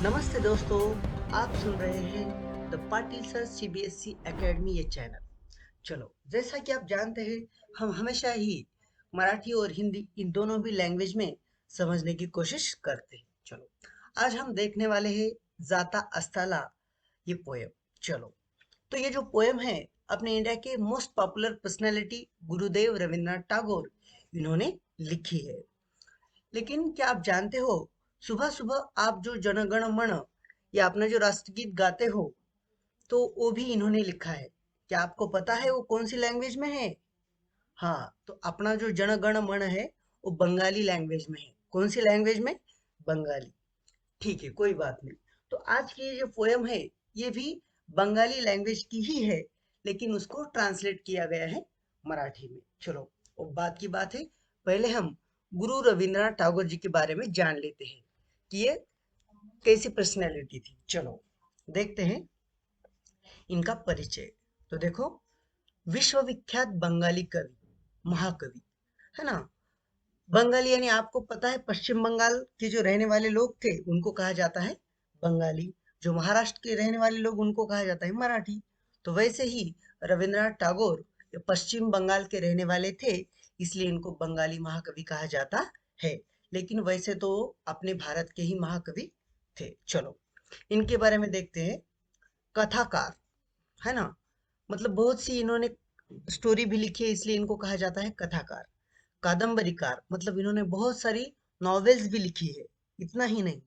नमस्ते दोस्तों, आप सुन रहे हैं the Patil sir CBSE academy ये चैनल। चलो, जैसा कि आप जानते हैं, हम हमेशा ही मराठी और हिंदी इन दोनों भी लैंग्वेज में समझने की कोशिश करते हैं। चलो, आज हम देखने वाले हैं जाता अस्ताला ये पोयम। चलो, तो ये जो पोयम है अपने इंडिया के most popular personality Gurudev Rabindranath Tagore इन्होंने लिखी है। लेकिन क्या आप जानते हो, सुबह सुबह आप जो जनगण मन या अपना जो राष्ट्रगीत गाते हो, तो वो भी इन्होंने लिखा है। क्या आपको पता है वो कौन सी लैंग्वेज में है? हाँ, तो अपना जो जनगण मन है वो बंगाली लैंग्वेज में है। कौन सी लैंग्वेज में? बंगाली। ठीक है, कोई बात नहीं। तो आज की ये जो पोयम है, ये भी बंगाली लैंग्वेज की ही है, लेकिन उसको ट्रांसलेट किया गया है मराठी में। चलो, वो बात की बात है। पहले हम गुरु रविंद्रनाथ टैगोर जी के बारे में जान लेते हैं कि ये कैसी पर्सनैलिटी थी। चलो, देखते हैं इनका परिचय। तो देखो, विश्वविख्यात बंगाली कवि, महाकवि, है ना। बंगाली यानी आपको पता है, पश्चिम बंगाल के जो रहने वाले लोग थे उनको कहा जाता है बंगाली। जो महाराष्ट्र के रहने वाले लोग उनको कहा जाता है मराठी। तो वैसे ही रविंद्रनाथ टैगोर ये पश्चिम बंगाल के रहने वाले थे, इसलिए इनको बंगाली महाकवि कहा जाता है। लेकिन वैसे तो अपने भारत के ही महाकवि थे। चलो, इनके बारे में देखते हैं। कथाकार, है ना, मतलब बहुत सी इन्होंने स्टोरी भी लिखी है, इसलिए इनको कहा जाता है कथाकार। कादम्बरीकार, मतलब इन्होंने बहुत सारी नॉवेल्स भी लिखी है। इतना ही नहीं,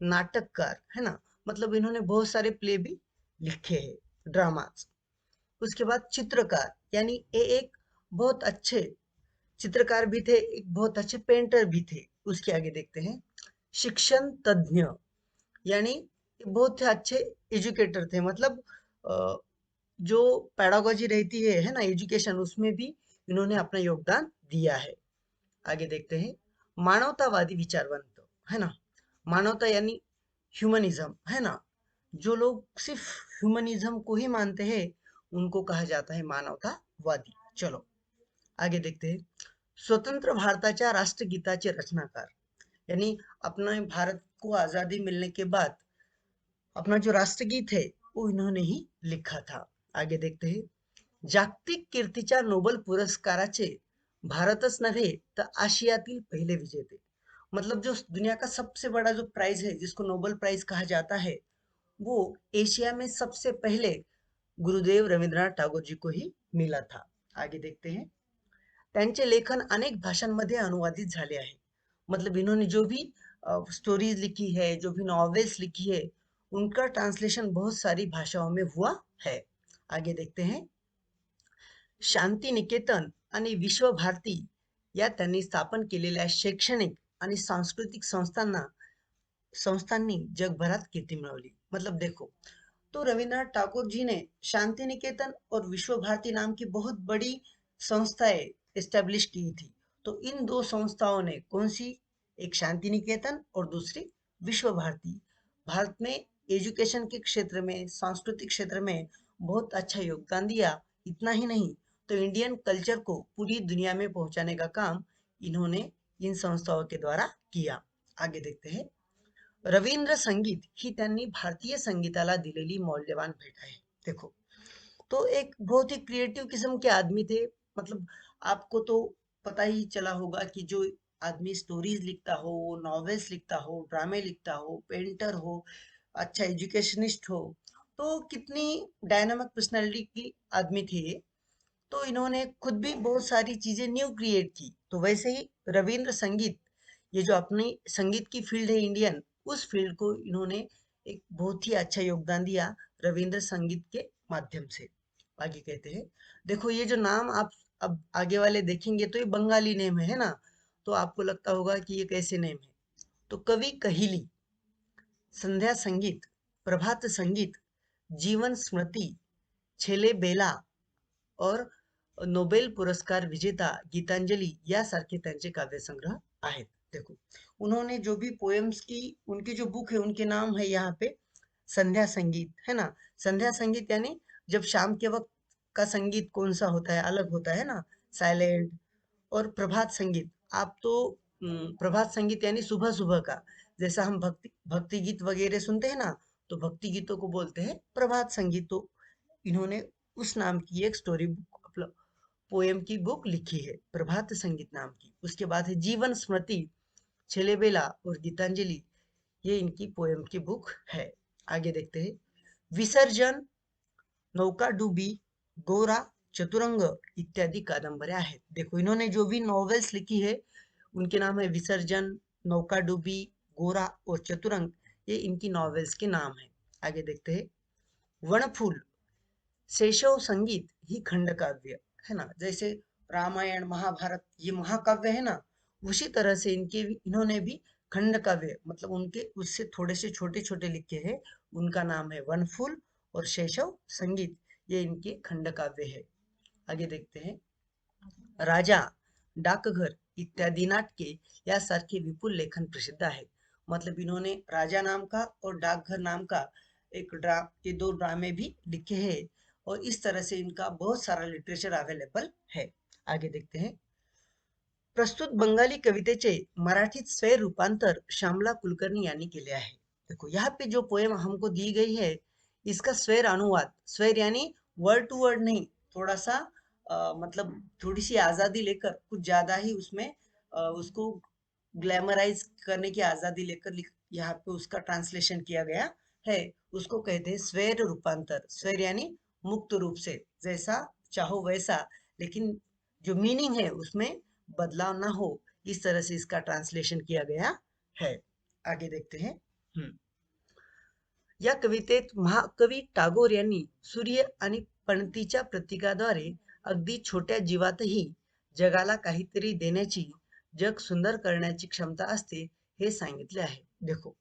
नाटककार, है ना, मतलब इन्होंने बहुत सारे प्ले भी लिखे हैं, ड्रामास। उसके बाद चित्रकार, यानी ये एक बहुत अच्छे चित्रकार भी थे, एक बहुत अच्छे पेंटर भी थे। उसके आगे देखते हैं। शिक्षण तज्ञ, यानी बहुत ही अच्छे एजुकेटर थे, मतलब अ, जो पैडागोजी रहती है ना, एजुकेशन, उसमें भी इन्होंने अपना योगदान दिया है। आगे देखते हैं। मानवतावादी विचारवंत, है ना, मानवता यानी ह्यूमनिज्म, है ना, जो लोग सिर्फ ह्यूमनिज्म को ही मानते हैं उनको कहा जाता है मानवतावादी। चलो, आगे देखते हैं। स्वतंत्र भारताच्या राष्ट्रगीताचे रचनाकार, यानी अपना भारत को आजादी मिलने के बाद अपना जो राष्ट्रगीत है वो इन्होंने ही लिखा था। आगे देखते हैं। जागतिक कीर्तीच्या नोबेल पुरस्काराचे भारतच नव्हे तर आशियातील पहिले विजेते, मतलब जो दुनिया का सबसे बड़ा जो प्राइज है जिसको नोबेल प्राइज कहा जाता है, वो एशिया में सबसे पहले गुरुदेव रविंद्रनाथ टैगोर जी को ही मिला था। आगे देखते हैं। त्यांचे लेखन अनेक भाषांमध्ये अनुवादित झाले आहे, मतलब इन्होंने जो भी स्टोरीज लिखी है, जो भी नॉवेल्स लिखी है, उनका ट्रांसलेशन बहुत सारी भाषाओं में हुआ है। आगे देखते हैं। शांती निकेतन आणि विश्व भारती या त्यांनी स्थापन केलेल्या शैक्षणिक आणि सांस्कृतिक संस्थांनी जगभरात कीर्ती मिळवली। मतलब देखो, तो रविंद्रनाथ टैगोर जी ने शांति निकेतन और विश्व भारती नाम की बहुत बड़ी संस्थाएं एस्टेब्लिश की थी। तो इन दो संस्थाओं ने कौन सी? एक शांति निकेतन और दूसरी विश्व भारती। भारत में एजुकेशन के क्षेत्र में, सांस्कृतिक क्षेत्र में बहुत अच्छा योगदान दिया। इतना ही नहीं, तो इंडियन कल्चर को पूरी दुनिया में पहुंचाने का काम इन्होंने इन संस्थाओं के द्वारा किया। आगे देखते हैं। रवींद्र संगीत ही त्यांनी भारतीय संगीताला दिलेली मौल्यवान भेट आहे। देखो, तो एक बहुत ही क्रिएटिव किस्म के आदमी थे। मतलब आपको तो पता ही चला होगा कि जो आदमी स्टोरीज लिखता हो, नॉवेल्स लिखता हो, ड्रामे लिखता हो, पेंटर हो, अच्छा एजुकेशनिस्ट हो, तो कितनी डायनामिक पर्सनैलिटी की आदमी थे ये। तो इन्होंने खुद भी बहुत सारी चीजें न्यू क्रिएट की। तो वैसे ही रविंद्र संगीत, ये जो अपनी संगीत की फील्ड है इंडियन, उस फील्ड को इन्होंने एक बहुत ही अच्छा योगदान दिया रविंद्र संगीत के माध्यम से। आगे कहते हैं। देखो, ये जो नाम आप अब आगे वाले देखेंगे तो ये बंगाली नेम है ना, तो आपको लगता होगा कि ये कैसे नेम है। तो कवि कहिली, संध्या संगीत, प्रभात संगीत, जीवन स्मृति, छेले बेला और नोबेल पुरस्कार विजेता गीतांजली यासारखे त्यांचे काव्यसंग्रह आहेत। देखो, उन्होंने जो भी पोएम्स की, उनकी जो बुक है उनके नाम है यहाँ पे संध्या संगीत, है ना। संध्या संगीत यानी जब शाम के वक्त का संगीत कौन सा होता है, अलग होता है ना, साइलेंट। और प्रभात संगीत, आप तो प्रभात संगीत यानी सुबह सुबह का, जैसा हम भक्ति गीत वगैरह सुनते हैं ना, तो भक्ति गीतों को बोलते हैं प्रभात संगीत। तो इन्होंने उस नाम की एक स्टोरी बुक मतलब पोएम की बुक लिखी है, प्रभात संगीत नाम की। उसके बाद है जीवन स्मृति, छेलेबेला और गीतांजलि, ये इनकी पोएम की बुक है। आगे देखते हैं। विसर्जन, नौकाडुबी, गोरा, चतुरंग इत्यादि कादंबऱ्या आहेत। देखो इन्होंने जो भी नॉवेल्स लिखी है उनके नाम है विसर्जन, नौकाडुबी, गोरा और चतुरंग, ये इनकी नॉवेल्स के नाम है। आगे देखते हैं। वनफूल, शैशव संगीत ही खंड काव्य है ना, जैसे रामायण महाभारत ये महाकाव्य है ना, उसी तरह से इन्होंने भी खंड काव्य मतलब उनके उससे थोड़े से छोटे छोटे लिखे हैं, उनका नाम है वनफूल और शैशव संगीत, ये इनके खंड काव्य है। आगे देखते हैं। राजा, डाकघर इत्यादी नाटके यासारखे विपुल लेखन प्रसिद्ध आहे। मतलब इन्होंने राजा नाम का और डाकघर नाम का ये दो ड्रामे भी लिखे हैं, और इस तरह से इनका बहुत सारा लिटरेचर अवेलेबल है। आगे देखते हैं। प्रस्तुत बंगाली कवितेचे मराठीत स्वैर रूपांतर श्यामला कुलकर्णी यांनी केले आहे। देखो यहाँ पे जो पोएम हमको दी गई है, इसका स्वैर अनुवाद, स्वैर यानी वर्ड टू वर्ड नहीं, थोड़ा सा मतलब थोड़ी सी आजादी लेकर, कुछ ज्यादा ही उसमें उसको ग्लैमराइज करने की आजादी लेकर यहाँ पे उसका ट्रांसलेशन किया गया है। उसको कहते हैं स्वैर रूपांतर। स्वैर यानी मुक्त रूप से, जैसा चाहो वैसा, लेकिन जो मीनिंग है उसमें बदलाव ना हो, इस तरह से इसका ट्रांसलेशन किया गया है। आगे देखते हैं। हम्म या कवितेत महाकवी टागोर यांनी सूर्य आणि पणतीच्या प्रतीकाद्वारे अगदी छोट्या जीवातही जगाला काहीतरी देण्याची, जग सुंदर करण्याची क्षमता असते, हे सांगितले आहे। देखो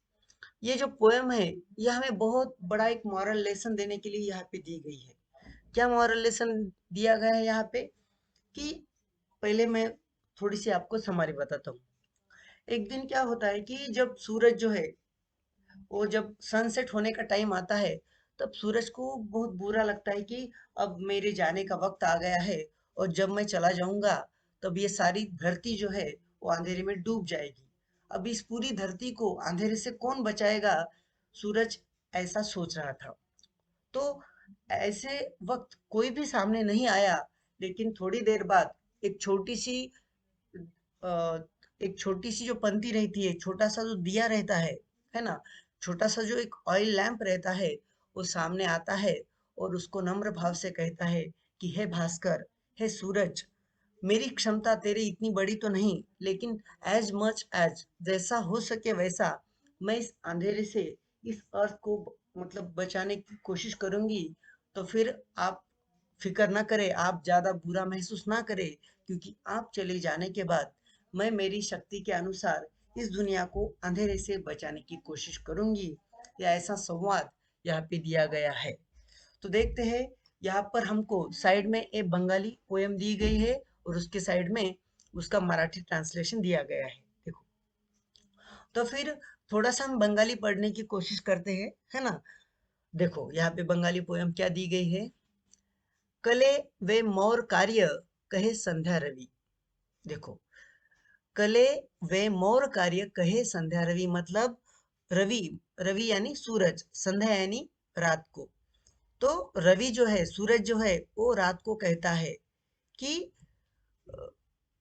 ये जो पोएम है, ये हमें बहुत बड़ा एक मॉरल लेसन देने के लिए यहाँ पे दी गई है। क्या मॉरल लेसन दिया गया है यहाँ पे? कि पहले मैं थोड़ी सी आपको समरी बताता हूँ। एक दिन क्या होता है कि जब सूरज जो है, वो जब सनसेट होने का टाइम आता है, तब सूरज को बहुत बुरा लगता है कि अब मेरे जाने का वक्त आ गया है, और जब मैं चला जाऊंगा तब ये सारी धरती जो है वो अंधेरे में डूब जाएगी। अब इस पूरी धरती को अंधेरे से कौन बचाएगा? सूरज ऐसा सोच रहा था। तो ऐसे वक्त कोई भी सामने नहीं आया, लेकिन थोड़ी देर बाद एक छोटी सी अ, एक छोटी सी जो पंक्ति रहती है, छोटा सा जो दिया रहता है ना, छोटा सा जो एक ऑयल लैंप रहता है, वो सामने आता है और उसको नम्र भाव से कहता है कि हे भास्कर, हे सूरज, मेरी क्षमता तेरी इतनी बड़ी तो नहीं, लेकिन एज मच एज, जैसा हो सके वैसा मैं इस अंधेरे से इस अर्थ को मतलब बचाने की कोशिश करूंगी। तो फिर आप फिक्र ना करें, आप ज्यादा बुरा महसूस ना करें, क्योंकि आप चले जाने के बाद मैं मेरी शक्ति के अनुसार इस दुनिया को अंधेरे से बचाने की कोशिश करूंगी। या ऐसा संवाद यहाँ पे दिया गया है। तो देखते हैं। यहाँ पर हमको साइड में एक बंगाली पोएम दी गई है, और उसके साइड में उसका मराठी ट्रांसलेशन दिया गया है। देखो, तो फिर थोड़ा सा हम बंगाली पढ़ने की कोशिश करते हैं, है ना। देखो यहाँ पे बंगाली पोएम क्या दी गई है। कले वे मोर कार्य, कहे संध्या रवि। देखो, कले वे मोर कार्य, कहे संध्या रवि, मतलब रवि, रवि यानी सूरज, संध्या यानी रात को। तो रवि जो है, सूरज जो है, वो रात को कहता है कि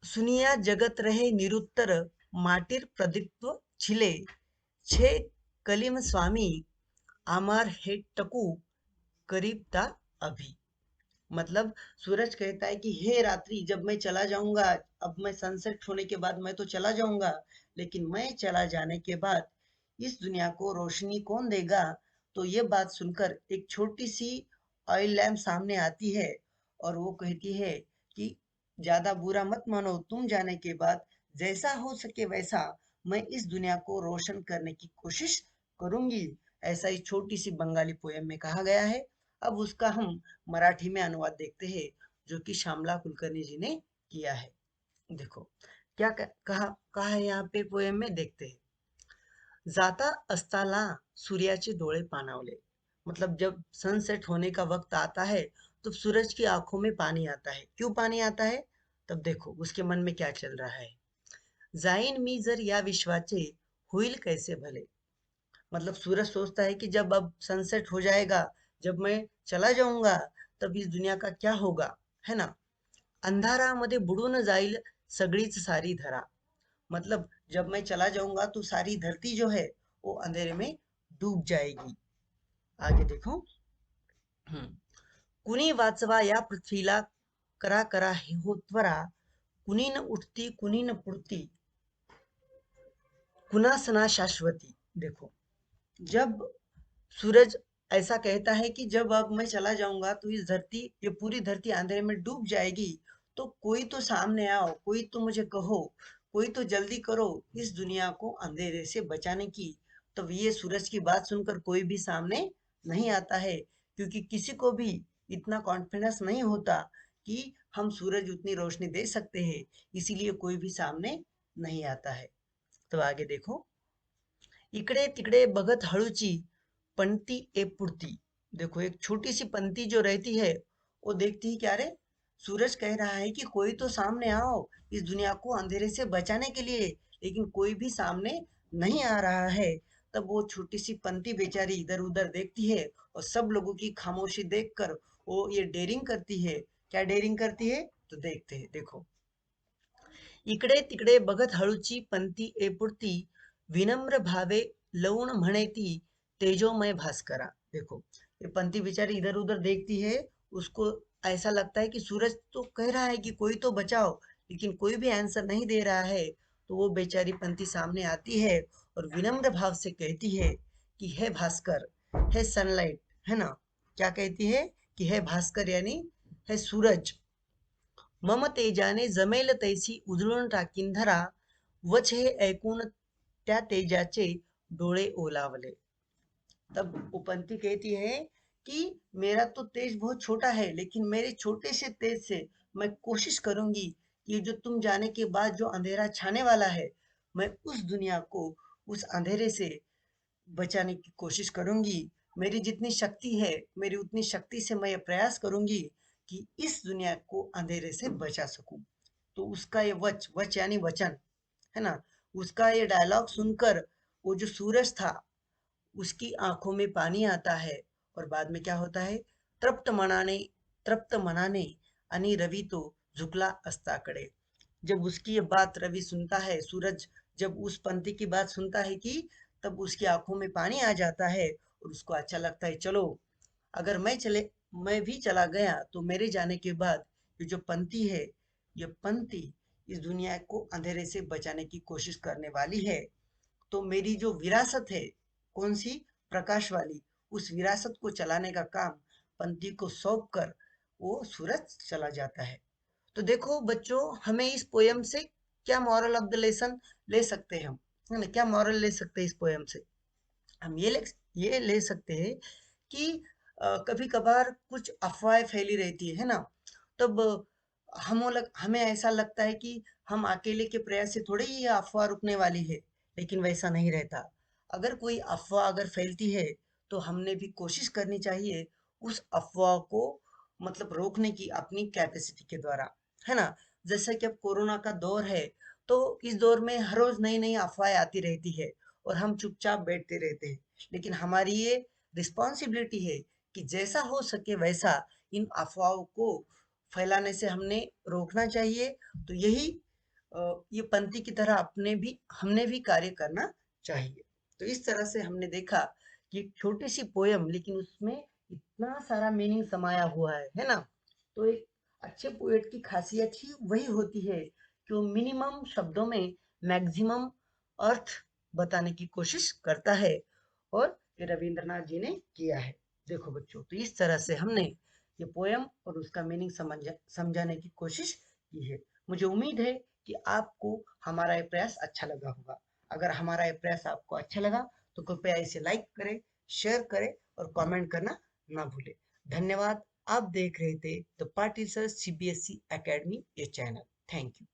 सुनिया जगत रहे निरुत्तर, माटिर प्रदीप्त छिले, छे कलिम स्वामी, आमार हे टकू, करीबता अभी। मतलब सूरज कहता है कि हे रात्रि, जब मैं चला जाऊंगा, अब मैं सनसेट होने के बाद मैं तो चला जाऊंगा, लेकिन मैं चला जाने के बाद इस दुनिया को रोशनी कौन देगा? तो ये बात सुनकर एक छोटी सी ऑयल लैम्प सामने आती है, और वो कहती है कि ज्यादा बुरा मत मानो, तुम जाने के बाद जैसा हो सके वैसा मैं इस दुनिया को रोशन करने की कोशिश करूंगी। ऐसा ही छोटी सी बंगाली पोयम में कहा गया है। अब उसका हम मराठी में अनुवाद देखते हैं, जो कि श्यामला कुलकर्णी जी ने किया है। देखो क्या कहा है यहाँ पे पोएम में, देखते हैं। जाता अस्ताला सूर्याचे डोळे पाणावले। मतलब जब सनसेट होने का वक्त आता है, तो सूरज की आंखों में पानी आता है। क्यों पानी आता है? तब देखो उसके मन में क्या चल रहा है। जाईन मी जर या विश्वाचे, हुईल कैसे भले। मतलब सूरज सोचता है कि जब अब सनसेट हो जाएगा, जब मैं चला जाऊंगा, तब इस दुनिया का क्या होगा, है ना। अंधारामध्ये बुडून जाईल सगळीच सारी धरा। मतलब जब मैं चला जाऊंगा तो सारी धरती जो है वो अंधेरे में डूब जाएगी। आगे देखो। हम्म कुणी वाचवा या पृथ्वीला, करा करा हे हो त्वरा, कुणी न उठती कुणी न पुढती, कुणासना शाश्वती। देखो, जब सूरज ऐसा कहता है कि जब अब मैं चला जाऊंगा तो इस धरती, ये पूरी धरती अंधेरे में डूब जाएगी, तो कोई तो सामने आओ, कोई तो मुझे कहो, कोई तो जल्दी करो इस दुनिया को अंधेरे से बचाने की। तब ये सूरज की बात सुनकर कोई भी सामने नहीं आता है, क्योंकि किसी को भी इतना कॉन्फिडेंस नहीं होता कि हम सूरज उतनी रोशनी दे सकते हैं, इसीलिए कोई भी सामने नहीं आता है। तो आगे देखो। इकडे तिकडे बघत हळूची, पंक्ति ए पुड़ती। देखो, एक छोटी सी पंक्ति जो रहती है, वो देखती ही क्या रे, सूरज कह रहा है कि कोई तो सामने आओ इस दुनिया को अंधेरे से बचाने के लिए, लेकिन कोई भी सामने नहीं आ रहा है। तब वो छोटी सी पंक्ति बेचारी इधर उधर देखती है, और सब लोगों की खामोशी देखकर वो ये डेयरिंग करती है। क्या डेयरिंग करती है, तो देखते हैं, देखो। इकडे तिकडे बघत हळूची पंक्ती एपुरती, विनम्र भावे लवून म्हणे ती, तेजोमय भास्करा। देखो, ये पंक्ति बेचारी इधर उधर देखती है, उसको ऐसा लगता है कि सूरज तो कह रहा है कि कोई तो बचाओ, लेकिन कोई भी आंसर नहीं दे रहा है। तो वो बेचारी पंक्ति सामने आती है और विनम्र भाव से कहती है कि हे भास्कर, हे सनलाइट, है ना। क्या कहती है कि हे भास्कर, यानी हे सूरज, मम तेजाने जमेल तैसी उजळून टाकीन धरा, वच हे ऐकून त्या तेजाचे डोळे ओलावले। तब वो पंक्ति कहती है कि मेरा तो तेज बहुत छोटा है, लेकिन मेरे छोटे से तेज से मैं कोशिश करूंगी कि जो तुम जाने के बाद जो अंधेरा छाने वाला है, मैं उस दुनिया को उस अंधेरे से बचाने की कोशिश करूंगी। मेरी जितनी शक्ति है, मेरी उतनी शक्ति से मैं ये प्रयास करूंगी कि इस दुनिया को अंधेरे से बचा सकूं। तो उसका ये वच वच यानी वचन, है ना, उसका ये डायलॉग सुनकर वो जो सूरज था, उसकी आंखों में पानी आता है। और बाद में क्या होता है, तृप्त मनाने आणि रवि तो झुकला अस्ताकडे। जब उसकी ये बात रवि सुनता है, सूरज जब उस पंक्ति की बात सुनता है कि, तब उसकी आंखों में पानी आ जाता है और उसको अच्छा लगता है, चलो अगर मैं भी चला गया तो मेरे जाने के बाद ये जो पंक्ति है, ये पंक्ति इस दुनिया को अंधेरे से बचाने की कोशिश करने वाली है। तो मेरी जो विरासत है, कौन सी, प्रकाश वाली, उस विरासत को चलाने का काम पंक्ति को सौंप कर वो सूरज चला जाता है। तो देखो बच्चों, हमें इस पोयम से क्या मॉरल ऑफ द लेसन ले सकते हैं हम, है ना, क्या मॉरल ले सकते हैं इस पोयम से। हम ये ले सकते हैं कि कभी कभार कुछ अफवाहें फैली रहती है ना, तब हमें ऐसा लगता है कि हम अकेले के प्रयास से थोड़ी ही ये अफवाह रुकने वाली है, लेकिन वैसा नहीं रहता। अगर कोई अफवाह अगर फैलती है, तो हमने भी कोशिश करनी चाहिए उस अफवाह को मतलब रोकने की अपनी कैपेसिटी के द्वारा, है ना। जैसे कि अब कोरोना का दौर है, तो इस दौर में हर रोज नई नई अफवाहें आती रहती है और हम चुपचाप बैठते रहते हैं। लेकिन हमारी ये रिस्पॉन्सिबिलिटी है कि जैसा हो सके वैसा इन अफवाहों को फैलाने से हमने रोकना चाहिए। तो यही ये पंक्ति की तरह अपने भी हमने भी कार्य करना चाहिए। तो इस तरह से हमने देखा कि एक छोटी सी पोयम, लेकिन उसमें इतना सारा मीनिंग समाया हुआ है ना। तो एक अच्छे पोएट की खासियत ही वही होती है कि वो मिनिमम शब्दों में मैक्सिमम अर्थ बताने की कोशिश करता है, और ये रविंद्रनाथ जी ने किया है। देखो बच्चों, तो इस तरह से हमने ये पोयम और उसका मीनिंग समझाने की कोशिश की है। मुझे उम्मीद है कि आपको हमारा ये प्रयास अच्छा लगा होगा। अगर हमारा ये प्रयास आपको अच्छा लगा, तो कृपया इसे लाइक करें, शेयर करें और कमेंट करना ना भूलें। धन्यवाद। आप देख रहे थे the Patil sir CBSE academy ये चैनल। Thank you.